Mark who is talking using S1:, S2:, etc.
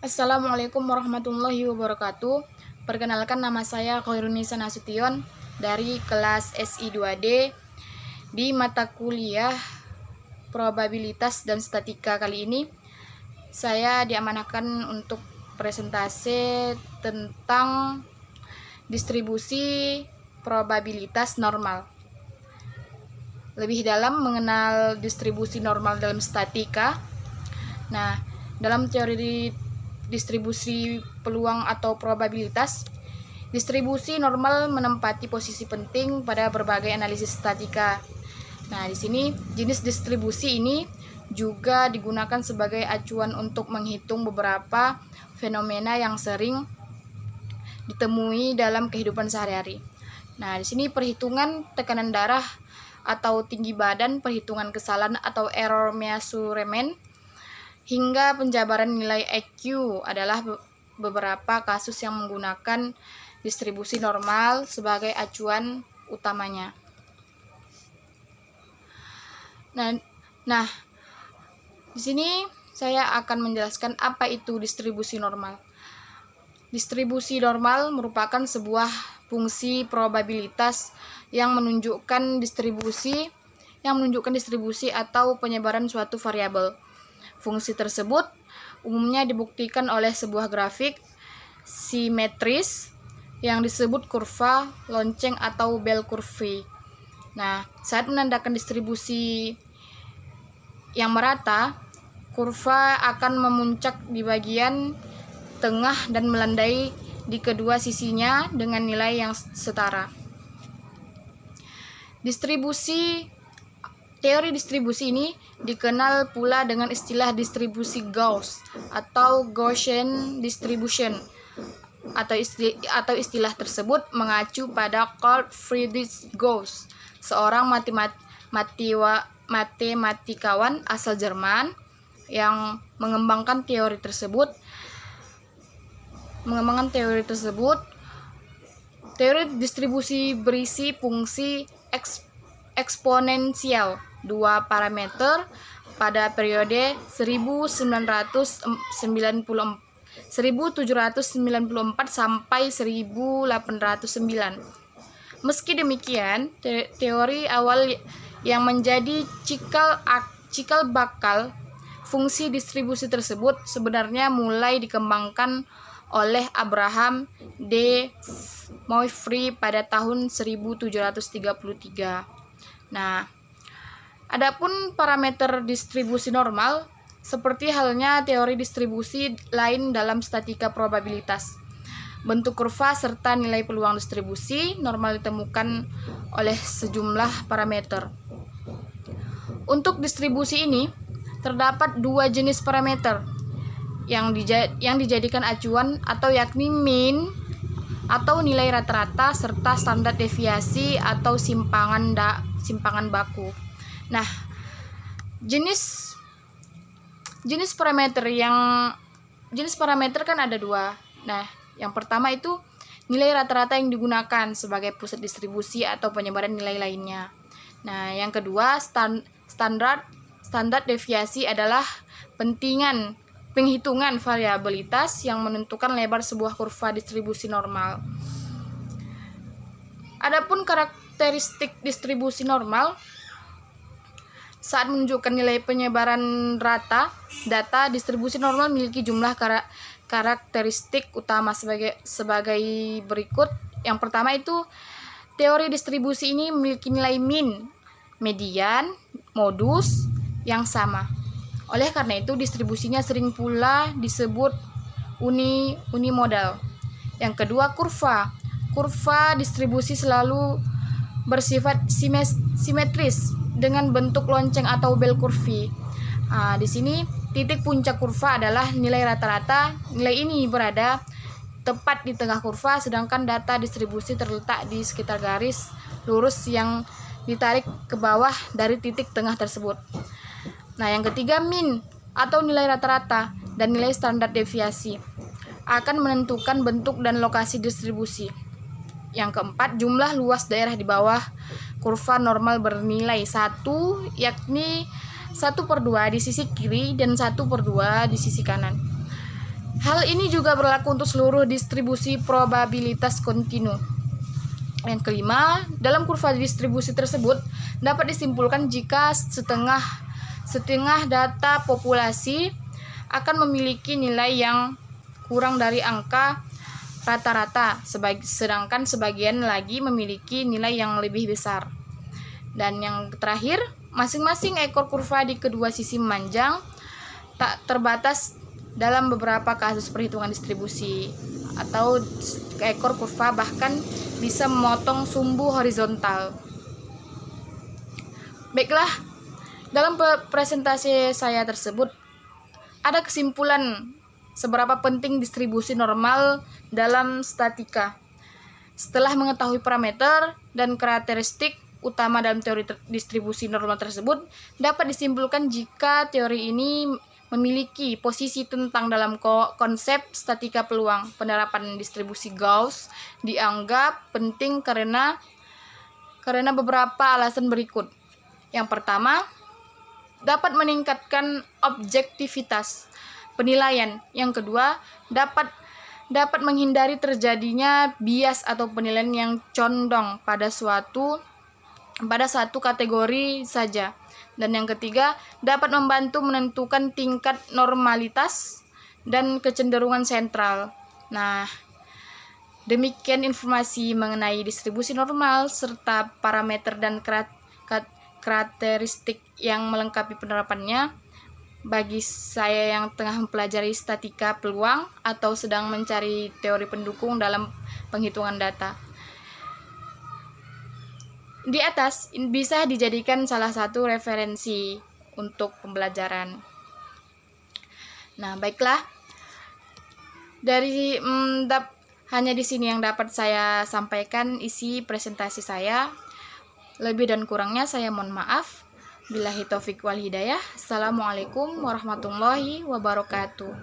S1: Assalamualaikum warahmatullahi wabarakatuh. Perkenalkan, nama saya Khairunisa Nasution dari kelas SI2D di mata kuliah probabilitas dan statika. Kali ini saya diamanahkan untuk presentasi tentang distribusi probabilitas normal. Lebih dalam mengenal distribusi normal dalam statika. Nah, dalam teori distribusi peluang atau probabilitas, distribusi normal menempati posisi penting pada berbagai analisis statika. Nah, di sini jenis distribusi ini juga digunakan sebagai acuan untuk menghitung beberapa fenomena yang sering ditemui dalam kehidupan sehari-hari. Nah, di sini perhitungan tekanan darah atau tinggi badan, perhitungan kesalahan atau error measurement, hingga penjabaran nilai EQ adalah beberapa kasus yang menggunakan distribusi normal sebagai acuan utamanya. Nah, di sini saya akan menjelaskan apa itu distribusi normal. Distribusi normal merupakan sebuah fungsi probabilitas yang menunjukkan distribusi atau penyebaran suatu variabel. Fungsi tersebut umumnya dibuktikan oleh sebuah grafik simetris yang disebut kurva lonceng atau bell curve. Nah, saat menandakan distribusi yang merata, kurva akan memuncak di bagian tengah dan melandai di kedua sisinya dengan nilai yang setara. Teori distribusi ini dikenal pula dengan istilah distribusi Gauss atau Gaussian distribution, atau istilah tersebut mengacu pada Carl Friedrich Gauss, seorang matematikawan asal Jerman yang mengembangkan teori tersebut. Teori distribusi berisi fungsi eksponensial dua parameter pada periode 1794 sampai 1809. Meski demikian, teori awal yang menjadi cikal bakal fungsi distribusi tersebut sebenarnya mulai dikembangkan oleh Abraham de Moivre pada tahun 1733. Nah, adapun parameter distribusi normal seperti halnya teori distribusi lain dalam statika probabilitas. Bentuk kurva serta nilai peluang distribusi normal ditemukan oleh sejumlah parameter. Untuk distribusi ini terdapat dua jenis parameter yang dijadikan acuan, atau yakni mean atau nilai rata-rata serta standar deviasi atau simpangan baku. Nah, jenis parameter kan ada dua. Nah, yang pertama itu nilai rata-rata yang digunakan sebagai pusat distribusi atau penyebaran nilai lainnya. Nah, yang kedua standar deviasi adalah penghitungan variabilitas yang menentukan lebar sebuah kurva distribusi normal. Adapun karakteristik distribusi normal saat menunjukkan nilai penyebaran rata, data distribusi normal memiliki jumlah karakteristik utama sebagai berikut. Yang pertama itu, teori distribusi ini memiliki nilai mean, median, modus yang sama. Oleh karena itu, distribusinya sering pula disebut unimodal. Yang kedua, kurva distribusi selalu bersifat simetris dengan bentuk lonceng atau bell curve. Di sini titik puncak kurva adalah nilai rata-rata. Nilai ini berada tepat di tengah kurva, sedangkan data distribusi terletak di sekitar garis lurus yang ditarik ke bawah dari titik tengah tersebut. Nah, yang ketiga, mean atau nilai rata-rata dan nilai standar deviasi akan menentukan bentuk dan lokasi distribusi. Yang keempat, jumlah luas daerah di bawah kurva normal bernilai 1, yakni 1/2 di sisi kiri dan 1/2 di sisi kanan. Hal ini juga berlaku untuk seluruh distribusi probabilitas kontinu. Yang kelima, dalam kurva distribusi tersebut dapat disimpulkan jika setengah data populasi akan memiliki nilai yang kurang dari angka rata-rata, sedangkan sebagian lagi memiliki nilai yang lebih besar. Dan yang terakhir, masing-masing ekor kurva di kedua sisi memanjang tak terbatas dalam beberapa kasus perhitungan distribusi, atau ekor kurva bahkan bisa memotong sumbu horizontal. Baiklah, dalam presentasi saya tersebut ada kesimpulan seberapa penting distribusi normal dalam statika. Setelah mengetahui parameter dan karakteristik utama dalam teori distribusi normal tersebut, dapat disimpulkan jika teori ini memiliki posisi tentang dalam konsep statika peluang. Penerapan distribusi Gauss dianggap penting karena beberapa alasan berikut. Yang pertama, dapat meningkatkan objektivitas penilaian. Yang kedua, dapat menghindari terjadinya bias atau penilaian yang condong pada satu kategori saja. Dan yang ketiga, dapat membantu menentukan tingkat normalitas dan kecenderungan sentral. Nah, demikian informasi mengenai distribusi normal serta parameter dan karakteristik yang melengkapi penerapannya bagi saya yang tengah mempelajari statika peluang atau sedang mencari teori pendukung dalam penghitungan data. Di atas bisa dijadikan salah satu referensi untuk pembelajaran. Nah, baiklah. Dari hanya di sini yang dapat saya sampaikan isi presentasi saya. Lebih dan kurangnya saya mohon maaf. Billahi taufik wal hidayah. Assalamualaikum warahmatullahi wabarakatuh.